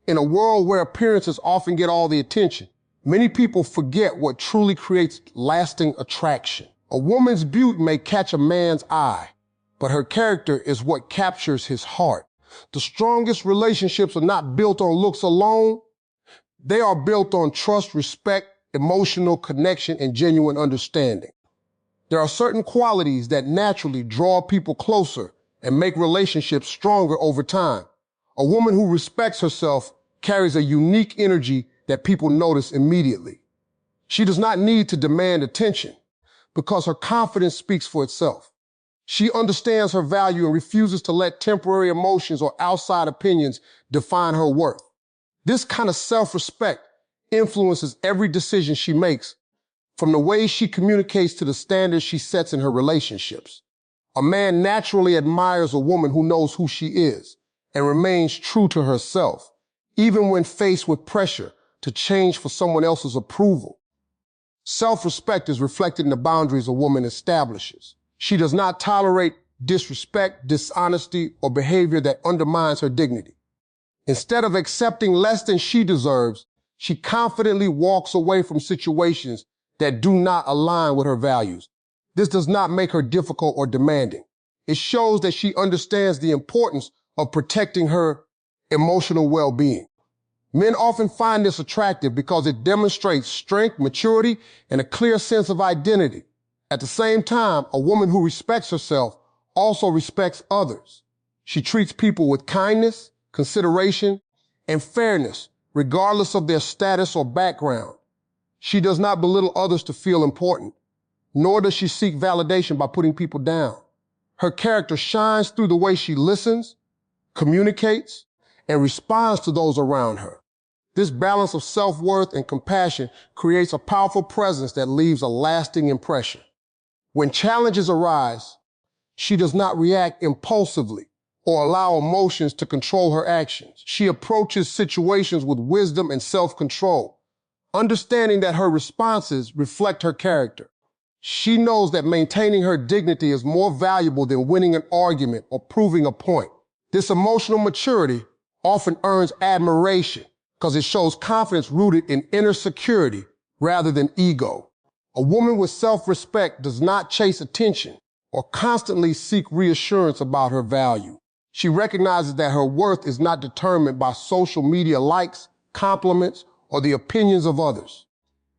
In a world where appearances often get all the attention, many people forget what truly creates lasting attraction. A woman's beauty may catch a man's eye, but her character is what captures his heart. The strongest relationships are not built on looks alone. They are built on trust, respect, emotional connection, and genuine understanding. There are certain qualities that naturally draw people closer and make relationships stronger over time. A woman who respects herself carries a unique energy that people notice immediately. She does not need to demand attention because her confidence speaks for itself. She understands her value and refuses to let temporary emotions or outside opinions define her worth. This kind of self-respect influences every decision she makes, from the way she communicates to the standards she sets in her relationships. A man naturally admires a woman who knows who she is and remains true to herself, even when faced with pressure to change for someone else's approval. Self-respect is reflected in the boundaries a woman establishes. She does not tolerate disrespect, dishonesty, or behavior that undermines her dignity. Instead of accepting less than she deserves, she confidently walks away from situations that do not align with her values. This does not make her difficult or demanding. It shows that she understands the importance of protecting her emotional well-being. Men often find this attractive because it demonstrates strength, maturity, and a clear sense of identity. At the same time, a woman who respects herself also respects others. She treats people with kindness, consideration, and fairness, regardless of their status or background. She does not belittle others to feel important, nor does she seek validation by putting people down. Her character shines through the way she listens, communicates, and responds to those around her. This balance of self-worth and compassion creates a powerful presence that leaves a lasting impression. When challenges arise, she does not react impulsively or allow emotions to control her actions. She approaches situations with wisdom and self-control, understanding that her responses reflect her character. She knows that maintaining her dignity is more valuable than winning an argument or proving a point. This emotional maturity often earns admiration because it shows confidence rooted in inner security rather than ego. A woman with self-respect does not chase attention or constantly seek reassurance about her value. She recognizes that her worth is not determined by social media likes, compliments, or the opinions of others.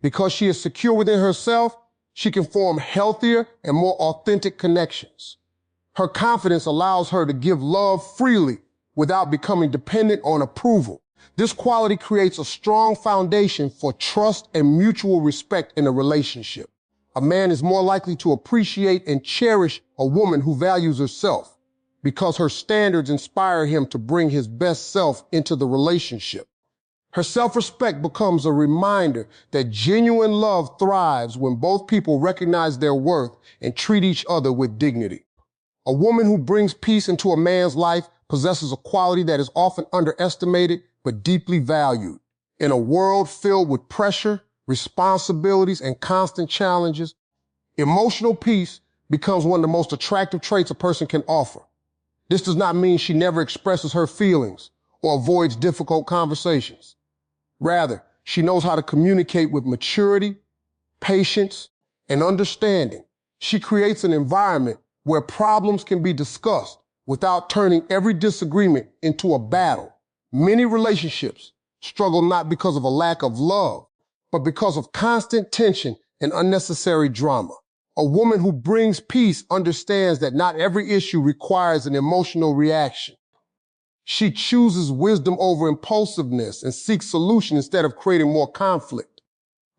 Because she is secure within herself, she can form healthier and more authentic connections. Her confidence allows her to give love freely without becoming dependent on approval. This quality creates a strong foundation for trust and mutual respect in a relationship. A man is more likely to appreciate and cherish a woman who values herself because her standards inspire him to bring his best self into the relationship. Her self-respect becomes a reminder that genuine love thrives when both people recognize their worth and treat each other with dignity. A woman who brings peace into a man's life possesses a quality that is often underestimated but deeply valued. In a world filled with pressure, responsibilities, and constant challenges, emotional peace becomes one of the most attractive traits a person can offer. This does not mean she never expresses her feelings or avoids difficult conversations. Rather, she knows how to communicate with maturity, patience, and understanding. She creates an environment where problems can be discussed without turning every disagreement into a battle. Many relationships struggle not because of a lack of love, but because of constant tension and unnecessary drama. A woman who brings peace understands that not every issue requires an emotional reaction. She chooses wisdom over impulsiveness and seeks solutions instead of creating more conflict.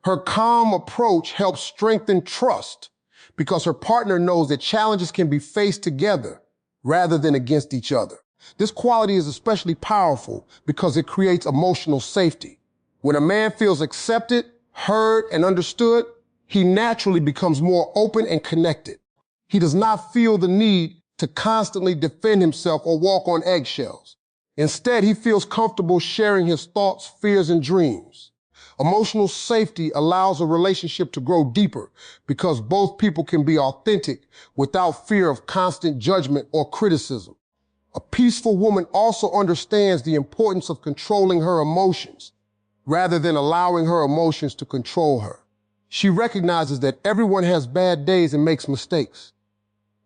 Her calm approach helps strengthen trust because her partner knows that challenges can be faced together rather than against each other. This quality is especially powerful because it creates emotional safety. When a man feels accepted, heard, and understood, he naturally becomes more open and connected. He does not feel the need to constantly defend himself or walk on eggshells. Instead, he feels comfortable sharing his thoughts, fears, and dreams. Emotional safety allows a relationship to grow deeper because both people can be authentic without fear of constant judgment or criticism. A peaceful woman also understands the importance of controlling her emotions rather than allowing her emotions to control her. She recognizes that everyone has bad days and makes mistakes.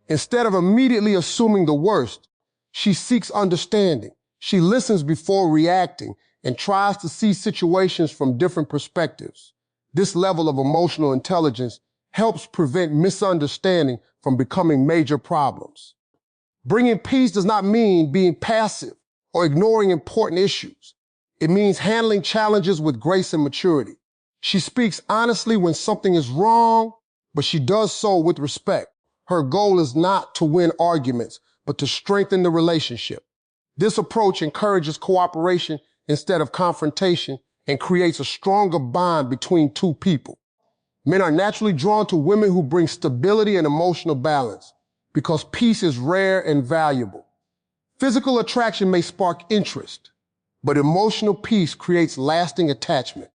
Instead of immediately assuming the worst, she seeks understanding. She listens before reacting and tries to see situations from different perspectives. This level of emotional intelligence helps prevent misunderstanding from becoming major problems. Bringing peace does not mean being passive or ignoring important issues. It means handling challenges with grace and maturity. She speaks honestly when something is wrong, but she does so with respect. Her goal is not to win arguments, but to strengthen the relationship. This approach encourages cooperation instead of confrontation and creates a stronger bond between two people. Men are naturally drawn to women who bring stability and emotional balance because peace is rare and valuable. Physical attraction may spark interest, but emotional peace creates lasting attachment.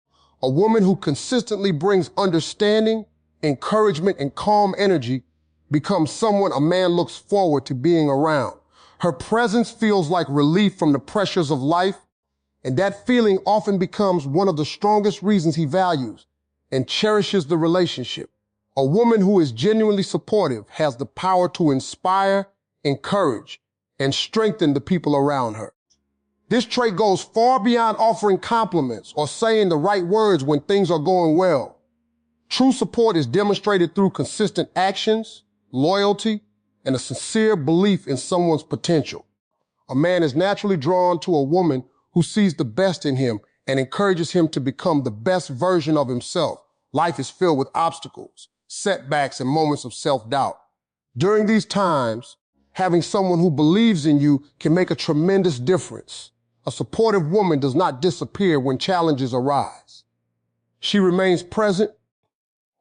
A woman who consistently brings understanding, encouragement, and calm energy becomes someone a man looks forward to being around. Her presence feels like relief from the pressures of life, and that feeling often becomes one of the strongest reasons he values and cherishes the relationship. A woman who is genuinely supportive has the power to inspire, encourage, and strengthen the people around her. This trait goes far beyond offering compliments or saying the right words when things are going well. True support is demonstrated through consistent actions, loyalty, and a sincere belief in someone's potential. A man is naturally drawn to a woman who sees the best in him and encourages him to become the best version of himself. Life is filled with obstacles, setbacks, and moments of self-doubt. During these times, having someone who believes in you can make a tremendous difference. A supportive woman does not disappear when challenges arise. She remains present,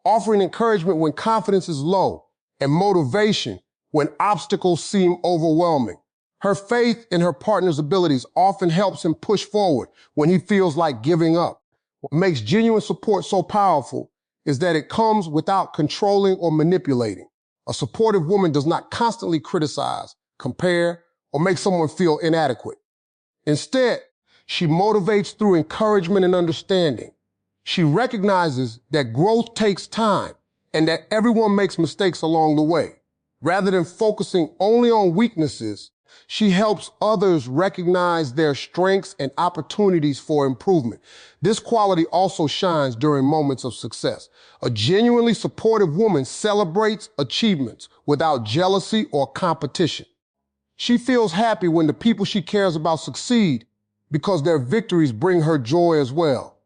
offering encouragement when confidence is low and motivation when obstacles seem overwhelming. Her faith in her partner's abilities often helps him push forward when he feels like giving up. What makes genuine support so powerful is that it comes without controlling or manipulating. A supportive woman does not constantly criticize, compare, or make someone feel inadequate. Instead, she motivates through encouragement and understanding. She recognizes that growth takes time and that everyone makes mistakes along the way. Rather than focusing only on weaknesses, she helps others recognize their strengths and opportunities for improvement. This quality also shines during moments of success. A genuinely supportive woman celebrates achievements without jealousy or competition. She feels happy when the people she cares about succeed because their victories bring her joy as well.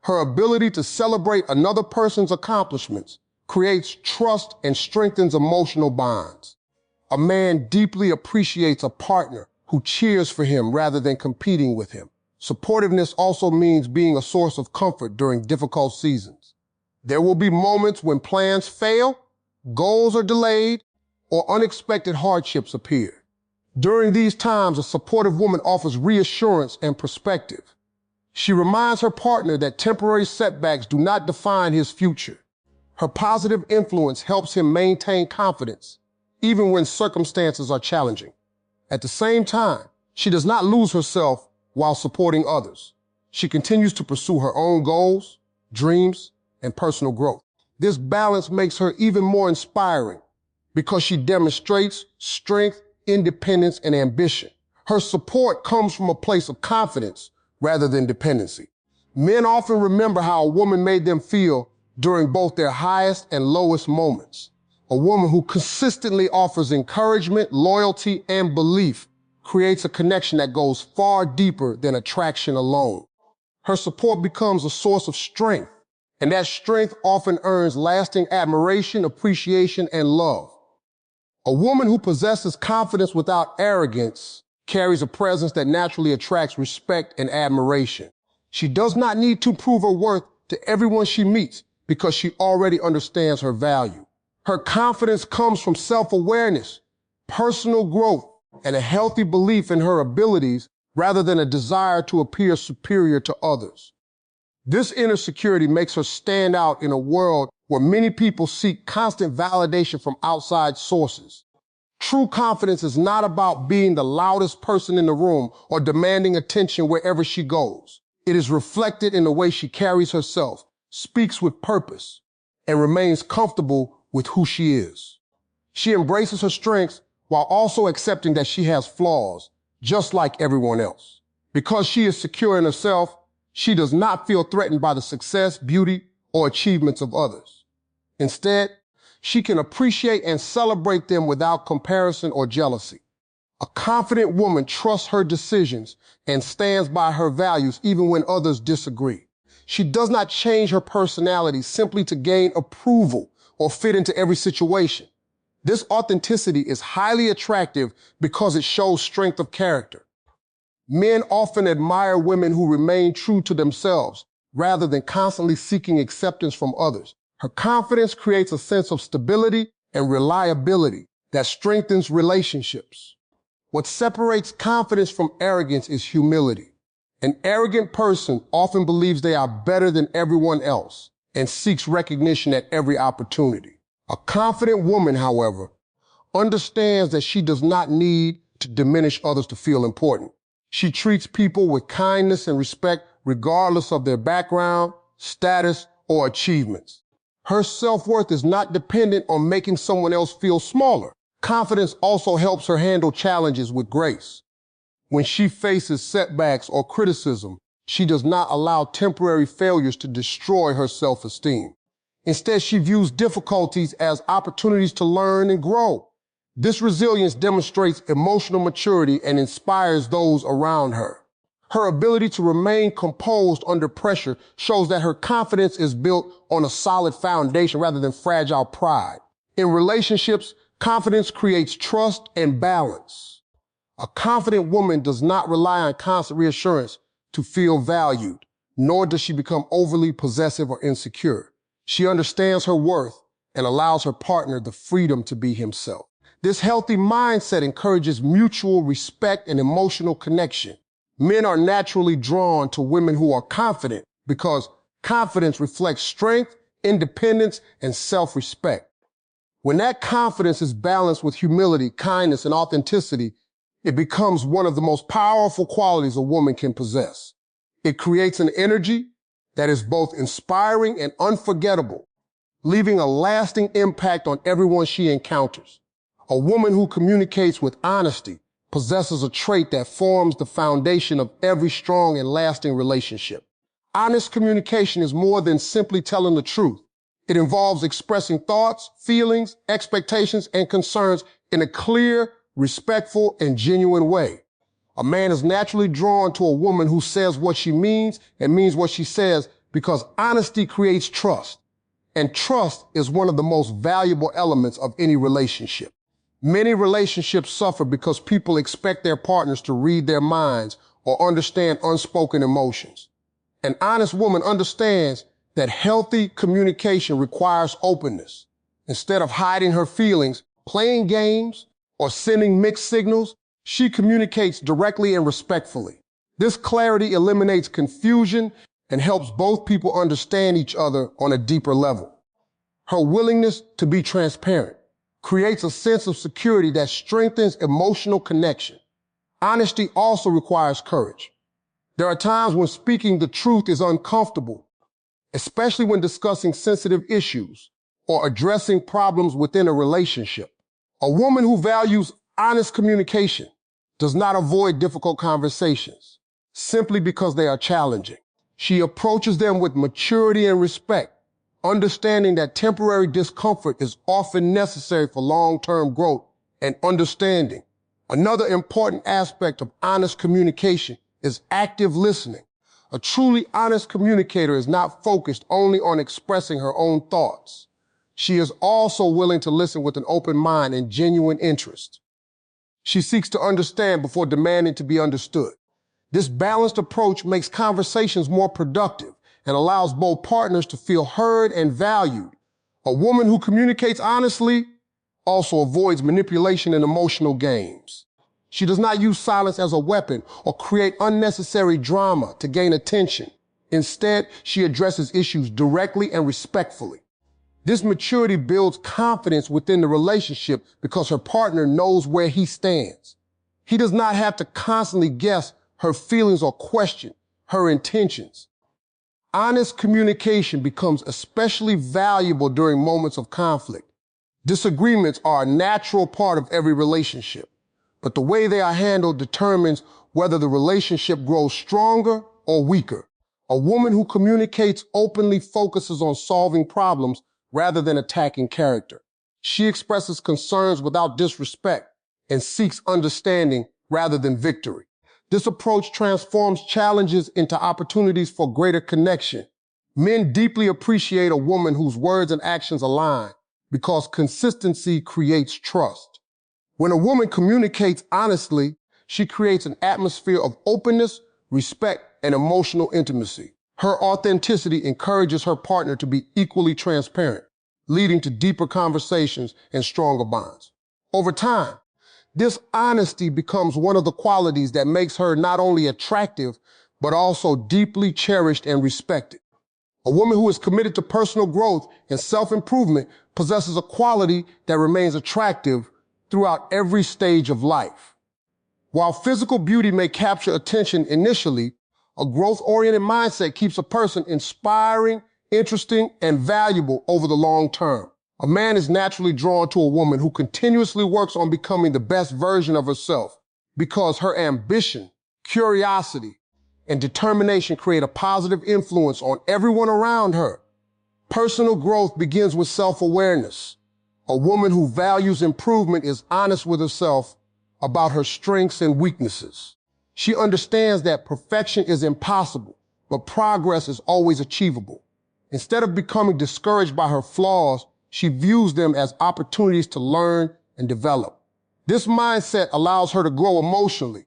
Her ability to celebrate another person's accomplishments creates trust and strengthens emotional bonds. A man deeply appreciates a partner who cheers for him rather than competing with him. Supportiveness also means being a source of comfort during difficult seasons. There will be moments when plans fail, goals are delayed, or unexpected hardships appear. During these times, a supportive woman offers reassurance and perspective. She reminds her partner that temporary setbacks do not define his future. Her positive influence helps him maintain confidence, even when circumstances are challenging. At the same time, she does not lose herself while supporting others. She continues to pursue her own goals, dreams, and personal growth. This balance makes her even more inspiring because she demonstrates strength, independence, and ambition. Her support comes from a place of confidence rather than dependency. Men often remember how a woman made them feel during both their highest and lowest moments. A woman who consistently offers encouragement, loyalty, and belief creates a connection that goes far deeper than attraction alone. Her support becomes a source of strength, and that strength often earns lasting admiration, appreciation, and love. A woman who possesses confidence without arrogance carries a presence that naturally attracts respect and admiration. She does not need to prove her worth to everyone she meets because she already understands her value. Her confidence comes from self-awareness, personal growth, and a healthy belief in her abilities rather than a desire to appear superior to others. This inner security makes her stand out in a world where many people seek constant validation from outside sources. True confidence is not about being the loudest person in the room or demanding attention wherever she goes. It is reflected in the way she carries herself, speaks with purpose, and remains comfortable with who she is. She embraces her strengths while also accepting that she has flaws, just like everyone else. Because she is secure in herself, she does not feel threatened by the success, beauty, or achievements of others. Instead, she can appreciate and celebrate them without comparison or jealousy. A confident woman trusts her decisions and stands by her values even when others disagree. She does not change her personality simply to gain approval or fit into every situation. This authenticity is highly attractive because it shows strength of character. Men often admire women who remain true to themselves rather than constantly seeking acceptance from others. Her confidence creates a sense of stability and reliability that strengthens relationships. What separates confidence from arrogance is humility. An arrogant person often believes they are better than everyone else and seeks recognition at every opportunity. A confident woman, however, understands that she does not need to diminish others to feel important. She treats people with kindness and respect regardless of their background, status, or achievements. Her self-worth is not dependent on making someone else feel smaller. Confidence also helps her handle challenges with grace. When she faces setbacks or criticism, she does not allow temporary failures to destroy her self-esteem. Instead, she views difficulties as opportunities to learn and grow. This resilience demonstrates emotional maturity and inspires those around her. Her ability to remain composed under pressure shows that her confidence is built on a solid foundation rather than fragile pride. In relationships, confidence creates trust and balance. A confident woman does not rely on constant reassurance to feel valued, nor does she become overly possessive or insecure. She understands her worth and allows her partner the freedom to be himself. This healthy mindset encourages mutual respect and emotional connection. Men are naturally drawn to women who are confident because confidence reflects strength, independence, and self-respect. When that confidence is balanced with humility, kindness, and authenticity, it becomes one of the most powerful qualities a woman can possess. It creates an energy that is both inspiring and unforgettable, leaving a lasting impact on everyone she encounters. A woman who communicates with honesty possesses a trait that forms the foundation of every strong and lasting relationship. Honest communication is more than simply telling the truth. It involves expressing thoughts, feelings, expectations, and concerns in a clear, respectful, and genuine way. A man is naturally drawn to a woman who says what she means and means what she says because honesty creates trust. And trust is one of the most valuable elements of any relationship. Many relationships suffer because people expect their partners to read their minds or understand unspoken emotions. An honest woman understands that healthy communication requires openness. Instead of hiding her feelings, playing games, or sending mixed signals, she communicates directly and respectfully. This clarity eliminates confusion and helps both people understand each other on a deeper level. Her willingness to be transparent creates a sense of security that strengthens emotional connection. Honesty also requires courage. There are times when speaking the truth is uncomfortable, especially when discussing sensitive issues or addressing problems within a relationship. A woman who values honest communication does not avoid difficult conversations simply because they are challenging. She approaches them with maturity and respect, understanding that temporary discomfort is often necessary for long-term growth and understanding. Another important aspect of honest communication is active listening. A truly honest communicator is not focused only on expressing her own thoughts. She is also willing to listen with an open mind and genuine interest. She seeks to understand before demanding to be understood. This balanced approach makes conversations more productive and allows both partners to feel heard and valued. A woman who communicates honestly also avoids manipulation and emotional games. She does not use silence as a weapon or create unnecessary drama to gain attention. Instead, she addresses issues directly and respectfully. This maturity builds confidence within the relationship because her partner knows where he stands. He does not have to constantly guess her feelings or question her intentions. Honest communication becomes especially valuable during moments of conflict. Disagreements are a natural part of every relationship, but the way they are handled determines whether the relationship grows stronger or weaker. A woman who communicates openly focuses on solving problems rather than attacking character. She expresses concerns without disrespect and seeks understanding rather than victory. This approach transforms challenges into opportunities for greater connection. Men deeply appreciate a woman whose words and actions align because consistency creates trust. When a woman communicates honestly, she creates an atmosphere of openness, respect, and emotional intimacy. Her authenticity encourages her partner to be equally transparent, leading to deeper conversations and stronger bonds. Over time, this honesty becomes one of the qualities that makes her not only attractive, but also deeply cherished and respected. A woman who is committed to personal growth and self-improvement possesses a quality that remains attractive throughout every stage of life. While physical beauty may capture attention initially, a growth-oriented mindset keeps a person inspiring, interesting, and valuable over the long term. A man is naturally drawn to a woman who continuously works on becoming the best version of herself because her ambition, curiosity, and determination create a positive influence on everyone around her. Personal growth begins with self-awareness. A woman who values improvement is honest with herself about her strengths and weaknesses. She understands that perfection is impossible, but progress is always achievable. Instead of becoming discouraged by her flaws, she views them as opportunities to learn and develop. This mindset allows her to grow emotionally,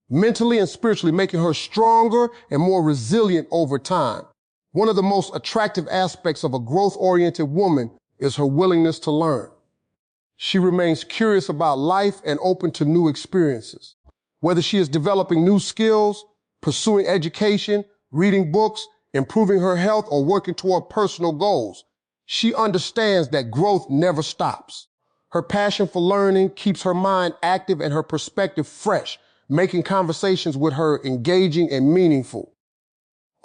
mentally, and spiritually, making her stronger and more resilient over time. One of the most attractive aspects of a growth-oriented woman is her willingness to learn. She remains curious about life and open to new experiences. Whether she is developing new skills, pursuing education, reading books, improving her health, or working toward personal goals, she understands that growth never stops. Her passion for learning keeps her mind active and her perspective fresh, making conversations with her engaging and meaningful.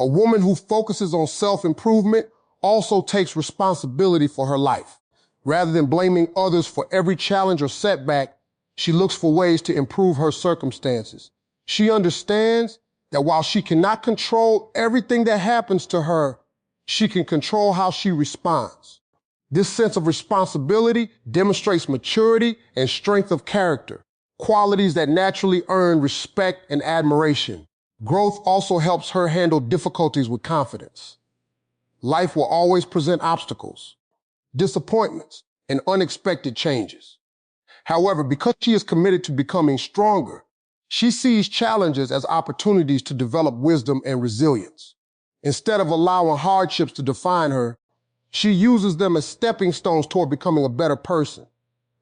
A woman who focuses on self-improvement also takes responsibility for her life. Rather than blaming others for every challenge or setback, she looks for ways to improve her circumstances. She understands that while she cannot control everything that happens to her, she can control how she responds. This sense of responsibility demonstrates maturity and strength of character, qualities that naturally earn respect and admiration. Growth also helps her handle difficulties with confidence. Life will always present obstacles, disappointments, and unexpected changes. However, because she is committed to becoming stronger, she sees challenges as opportunities to develop wisdom and resilience. Instead of allowing hardships to define her, she uses them as stepping stones toward becoming a better person.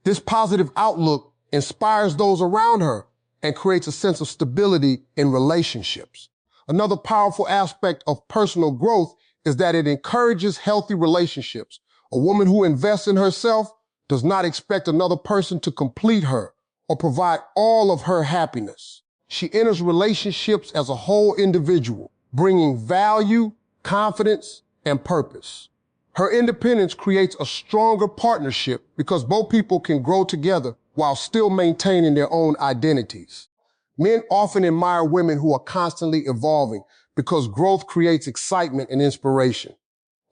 This positive outlook inspires those around her and creates a sense of stability in relationships. Another powerful aspect of personal growth is that it encourages healthy relationships. A woman who invests in herself does not expect another person to complete her or provide all of her happiness. She enters relationships as a whole individual, bringing value, confidence, and purpose. Her independence creates a stronger partnership because both people can grow together while still maintaining their own identities. Men often admire women who are constantly evolving because growth creates excitement and inspiration.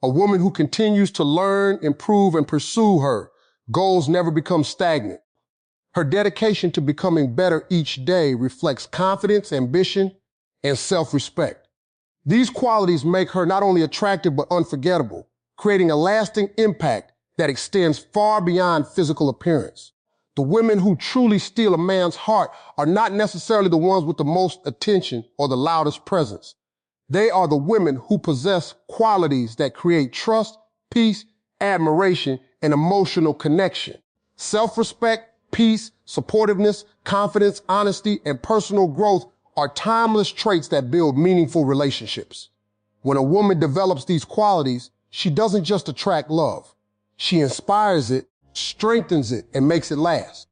A woman who continues to learn, improve, and pursue her goals never become stagnant. Her dedication to becoming better each day reflects confidence, ambition, and self-respect. These qualities make her not only attractive but unforgettable, creating a lasting impact that extends far beyond physical appearance. The women who truly steal a man's heart are not necessarily the ones with the most attention or the loudest presence. They are the women who possess qualities that create trust, peace, admiration, and emotional connection. Self-respect, peace, supportiveness, confidence, honesty, and personal growth are timeless traits that build meaningful relationships. When a woman develops these qualities, She doesn't just attract love. She inspires it, strengthens it, and makes it last.